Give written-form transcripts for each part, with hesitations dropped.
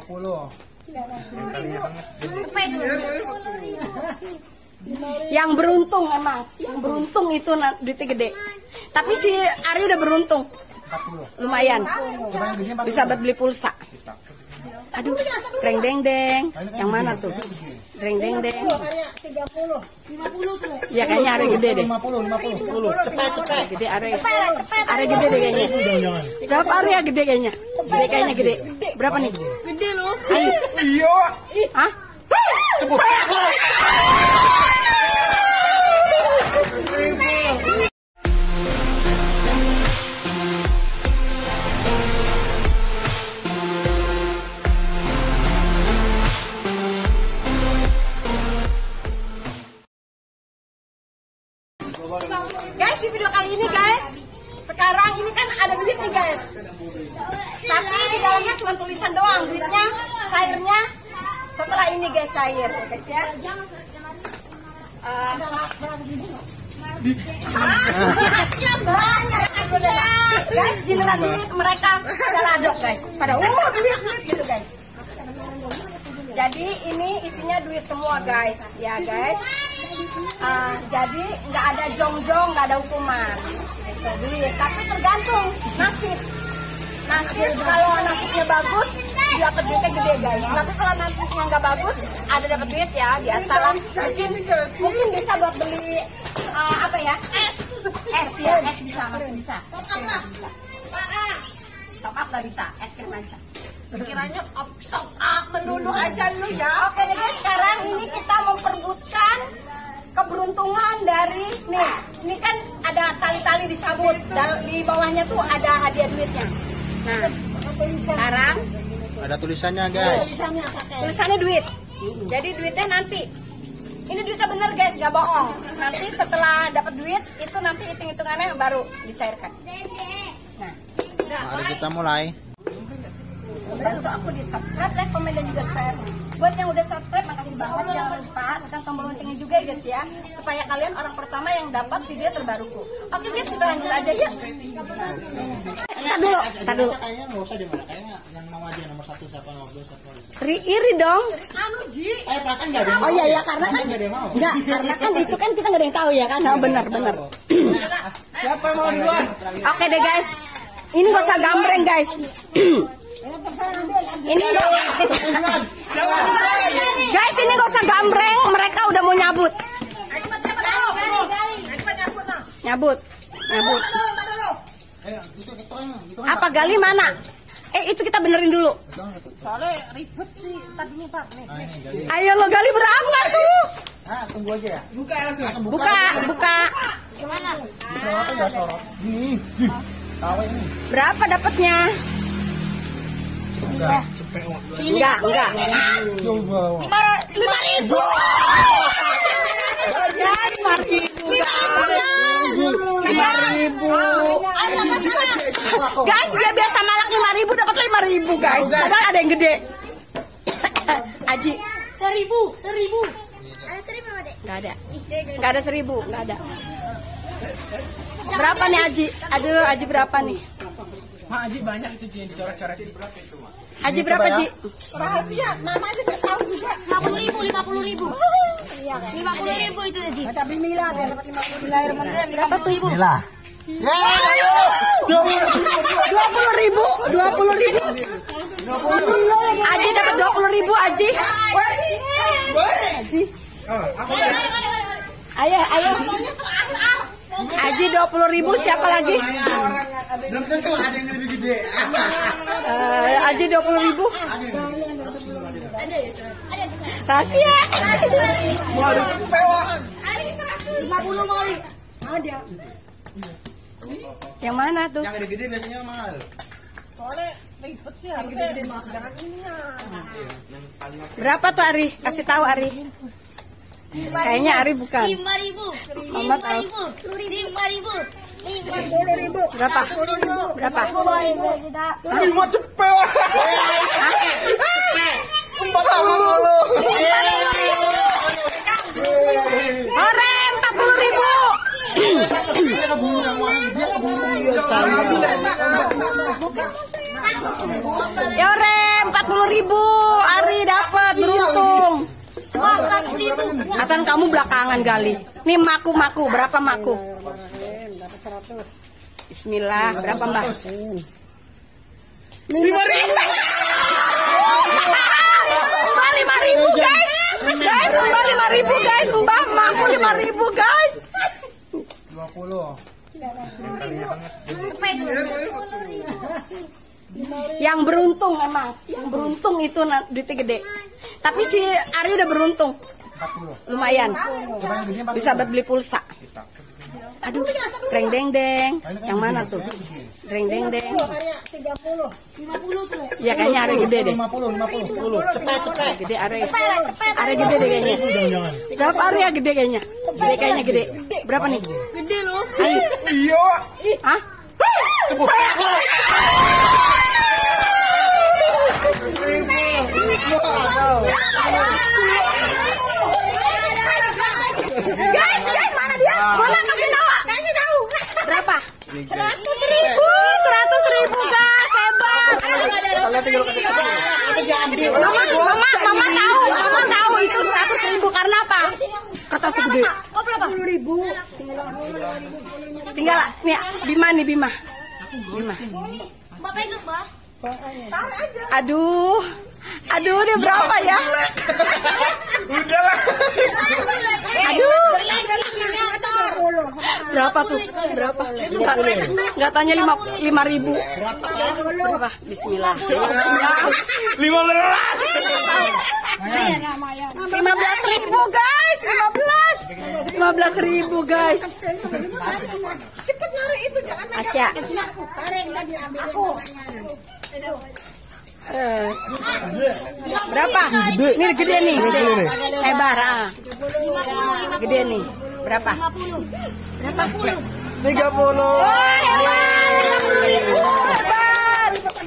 50. Yang beruntung emang, yang beruntung itu duitnya gede. Tapi si Ari udah beruntung. 40. Lumayan. Bisa buat beli pulsa. Aduh, reng deng deng. Yang mana tuh? Reng deng deng. 30. 50 tuh. Ya kayaknya Ari gede deh. 50. Cepet. Gede Ari. Ari gede deh kayaknya. Berapa Ari ya gede kayaknya? Gede kayaknya gede. Berapa nih? Gede loh. Ayo. Iya. Hah? Cepet. Guys, di video kali ini guys, sekarang ini kan ada duit nih guys. Tapi di dalamnya cuma tulisan doang, duitnya, cairnya setelah ini guys cair, guys ya. Guys, giliran duit mereka pada ladok guys, pada duit gitu guys. Jadi ini isinya duit semua guys, ya guys. Jadi nggak ada jongjong, nggak ada hukuman gitu, duit. Tapi tergantung nasib. Kalau nasibnya bagus dapat duitnya gede guys. Tapi kalau nasibnya nggak bagus ada dapat duit ya biasalah. Mungkin bisa buat beli apa ya, es ya, es bisa, masih bisa. Top up lah bisa, es krim aja. Pikirannya top up melulu aja lu ya. Oke deh guys, sekarang ini kita memperbutkan keberuntungan dari nih. Ini kan ada tali-tali dicabut, di bawahnya tuh ada hadiah duitnya. Nah, sekarang Ada tulisannya guys. tulisannya duit. Jadi duitnya nanti. Ini duitnya bener guys, gak bohong. Nanti setelah dapat duit itu nanti hitung-hitungannya baru dicairkan. Nah, Mari kita mulai. bantu aku di subscribe, like, komen dan juga share. Buat yang udah subscribe makasih banget, jangan lupa tekan tombol loncengnya juga guys ya, supaya kalian orang pertama yang dapat video terbaruku. Oke guys, kita lanjut aja ya. Tar dulu. Kayaknya nggak usah di mana. Kayaknya yang mau aja nomor 1 siapa, nomor 2 siapa. Iri dong. Perasaan nggak ada yang mau. Oh iya ya, karena kan nggak ada yang mau. enggak, karena kan itu kan kita nggak ada yang tahu ya kan. Nah, benar. Siapa yang mau duluan? Oke deh guys. Ini gak usah gambreng guys. Ini guys, ini gak usah gambreng, mereka udah mau nyabut. Nyabut. Apa Gali mana? Itu kita benerin dulu. Soalnya ribet sih. Tadi nih Pak. Ayo lo Gali berapa tuh? Tunggu aja ya. Buka langsung. Buka. Gimana? Sorot aja sorot. Nih. Tahu ini. Berapa dapatnya? Enggak. Enggak. Coba. 5.000. Ya, 5.000. Guys, dia biasa malak 5.000 dapat 5.000 guys. Padahal ada yang gede. Aji. 1.000. Ada 1.000 Dek? Enggak ada 1.000, enggak ada. Berapa nih Aji? Aduh, Aji berapa nih? Mak Aji banyak itu Ji, dicoret-coret berapa itu, Mak? Aji berapa, Ji? Rahasia, Mama aja nggak tahu juga. 50.000. Iya kan? 50.000 itu Aji. Baca bismillah biar dapat 50.000. Berapa tuh? Bismillah. 20.000. Aji dapat 20.000, Aji. Aji. Ayo. Aji 20.000, siapa lagi? Belum tentu ada yang lebih gede. Aji 20.000. Ada ya, Rahasia. Waduh, pewan. 50 mau. Ada. Yang mana tuh? Yang gede-gede biasanya mahal. Soalnya ribet sih harusnya. Jangan ininya. Berapa tuh Ari? Kasih tahu Ari. Kayaknya Ari bukan. 5.000. Mama tahu. 5.000. Berapa? Berapa? 5 cepet. 40. Ore 40.000. Ya Ore 40.000. Ari dapat beruntung. Wah, 100.000. Akan kamu belakangan kali. Nih maku berapa maku? Bismillah, berapa Mbak? 5.000. Mbak 5.000 guys. Guys, Mbak 5.000 guys. Mbak maku 5.000 guys. 20. Yang beruntung emang, yang beruntung itu duitnya gede. Tapi si Ari udah beruntung. 40. Lumayan. Bisa buat beli pulsa. Aduh, reng deng deng. Yang mana tuh? Reng deng deng. 50 tuh. Ya kayaknya Ari gede deh. 50. Cepet. Gede Ari. Ari gede deh kayaknya. Jangan. Berapa Ari ya gede kayaknya? Gede kayaknya gede. Berapa nih? Gede loh. Ayo. Iya. Hah? Guys, mana dia? Mana kasih tahu? Kasih tahu. Berapa? 100.000 guys, hebat. Mama tahu itu 100.000 karena apa? Kata segede. Oh, berapa? 10.000. Tinggal nih Bima. Mbak pegang, Mbak. Aduh, dia berapa ya? Udahlah. Aduh. Berapa tuh? Berapa? Enggak tanya 5.000. Berapa? Bismillah. 15. 15.000 guys. 15.000 guys. Cepet narik itu jangan. Asya. Berapa? Ini gede nih. Lebar. Gede nih. Berapa? 30.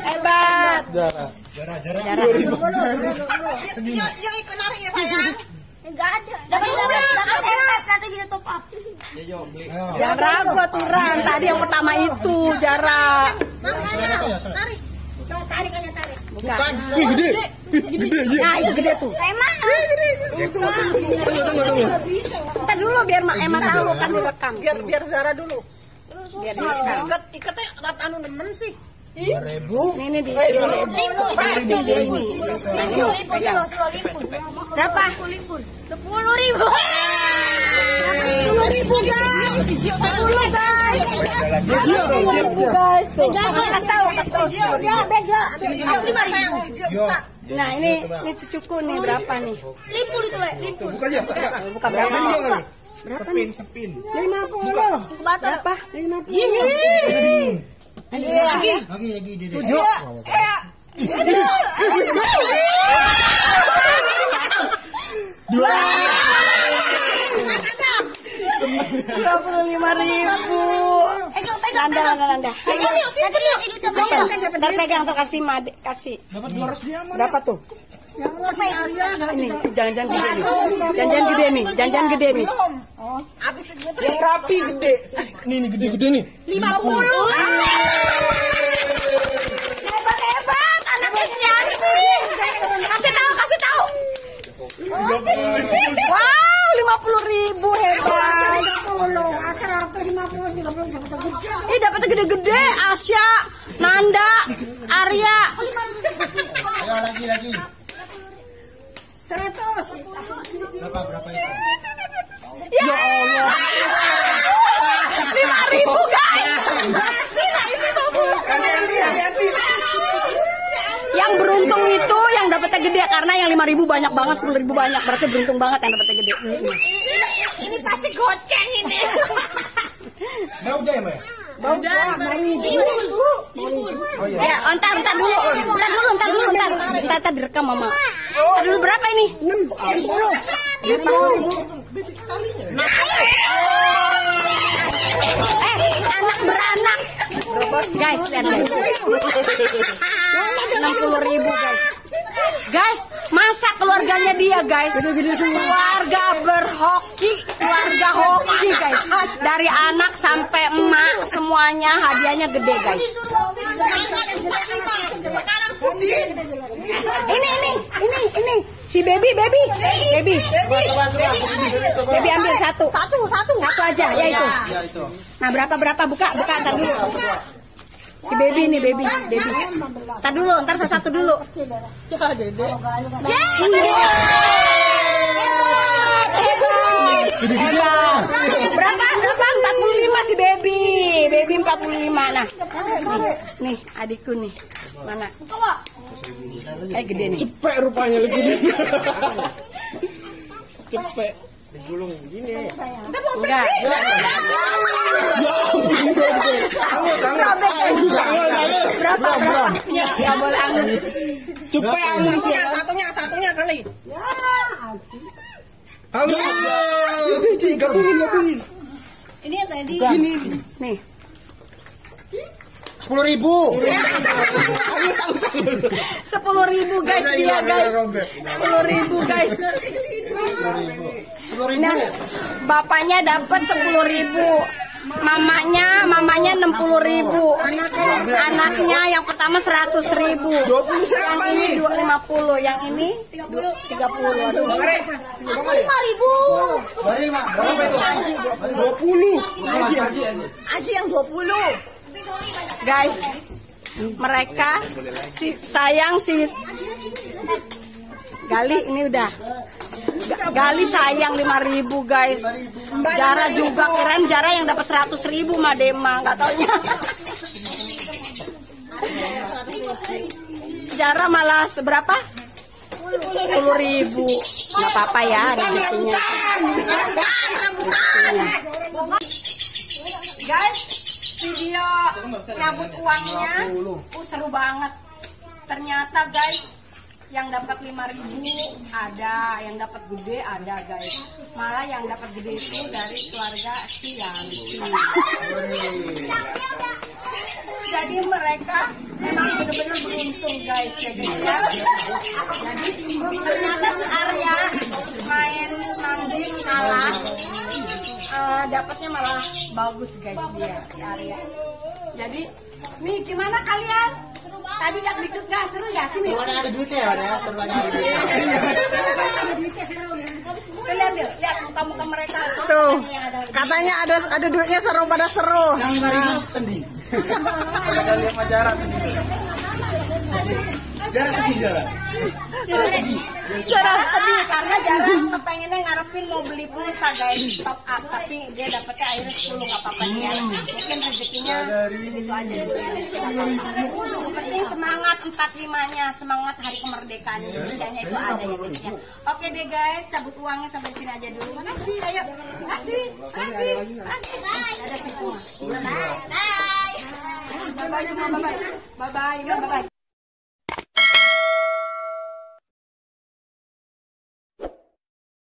Hebat. Jarak. Yang ikut narik ya, sayang. Enggak ada. Dapat nanti bisa top up. Jangan ragu aturan. Tadi yang pertama itu jarak. Tarik. Tarik aja, tarik. Bukan. Wih, gede. Nah, itu gede tuh. Kayak mana? Ntar dulu biar Emma tahu kan direkam. Biar Zara dulu. Biar direkam. Ikatnya anu nemen sih. 2.000. Ini di gede ini. Pegang. Berapa? 10.000. 10.000 guys. 10 guys. 10.000 guys tuh. Kasih tahu. Ya, beda. Nah, ini cucuku nih berapa nih? Limpur itu, Le. Limpur. Buka aja. Buka berapa nih? Berapa nih? Sepin. 50. Berapa? 50. Lagi. Tujuh. 25.000. Nanda. Ntar pegang tuh kasih Made, kasih. Dapat 200 dia mah. Berapa tuh? Ini jangan gede nih. Jangan gede nih. Yang rapi gede. Nih gede nih. 50. Hebat anaknya si Ari. Kasih tahu. Wow, 50.000 hebat. 150. Ih, dapatnya gede-gede. Asya, Nanda, Arya. Ayo lagi. 100. Berapa itu? Ya Allah. 5.000 guys. Ini 50. Yang beruntung itu yang dapatnya gede karena yang 5.000 banyak banget, 10.000 banyak, berarti beruntung banget yang dapatnya gede. Ini pasti goceng ini. Mau udah ya, Mbak? Limpur. Oh iya. Ya, entar dulu. Entar direkam Mama. Entar dulu berapa ini? 60. Anak beranak. Guys, lihat guys. 60.000 guys. Guys, masa keluarganya dia guys. Keluarga berhoki, keluarga hoki guys. Dari anak sampai emak semuanya hadiahnya gede guys. Ini. Si baby ambil satu aja ya itu. Nah berapa buka ntar dulu. Si baby nih baby. Ntar dulu, ntar satu dulu. Hebat. Berapa? 45 si baby 45. Nah nih adikku nih mana? Gede nih. Cepet rupanya begini. Cepet. Digulung begini. Enggak. Berapa? Ya boleh angus. Cepet angus ya. Satunya kali. Angus. Gabungin. Ini yang tadi. Gini. Nih. 10.000. 10.000 guys dia guys. 10.000 guys. Nah, bapaknya dapat 10.000. Mamanya 60.000. Anaknya yang pertama 100.000. 20 siapa Yang ini nih? 50. Yang ini 30. Aduh. 20. Aji yang 20. Guys, mereka sayang si Gali ini udah. Gali sayang 5.000 guys. Jara juga keren Jara yang dapat 100.000 mah Dema nggak taunya. Jara malah seberapa? 10.000. Nggak apa-apa ya rezekinya. Guys, video nyabut uangnya seru banget. Ternyata guys, yang dapat 5.000 ada, yang dapat gede ada guys. Malah yang dapat gede itu dari keluarga si Yanti. Jadi mereka memang benar-benar beruntung guys. Jadi ternyata si Arya main manggis kalah, dapatnya malah bagus guys dia si Arya. Jadi nih gimana kalian? Tadi jak dikit gak seru ya sini? Ada duitnya ya, ada seruannya ada duitnya. Lihat muka-muka mereka. Tuh. Katanya ada duitnya seru pada seru. Yang 5.000 sendi. Ada 5 jarak. Jarak sedih jarak. Jara sedih karena Jara kepengennya ngarepin mau beli pulsa guys top up, tapi dia dapetnya akhirnya 10 nggak apa-apa ya. Mungkin rezekinya segitu aja dulu. Yang penting semangat 45-nya, semangat hari kemerdekaan Indonesianya itu ada ya guys ya. Oke deh guys, cabut uangnya sampai sini aja dulu. Makasih, ayo. Makasih. Ada semua. Bye. Bye bye semua, bye bye. Bye bye.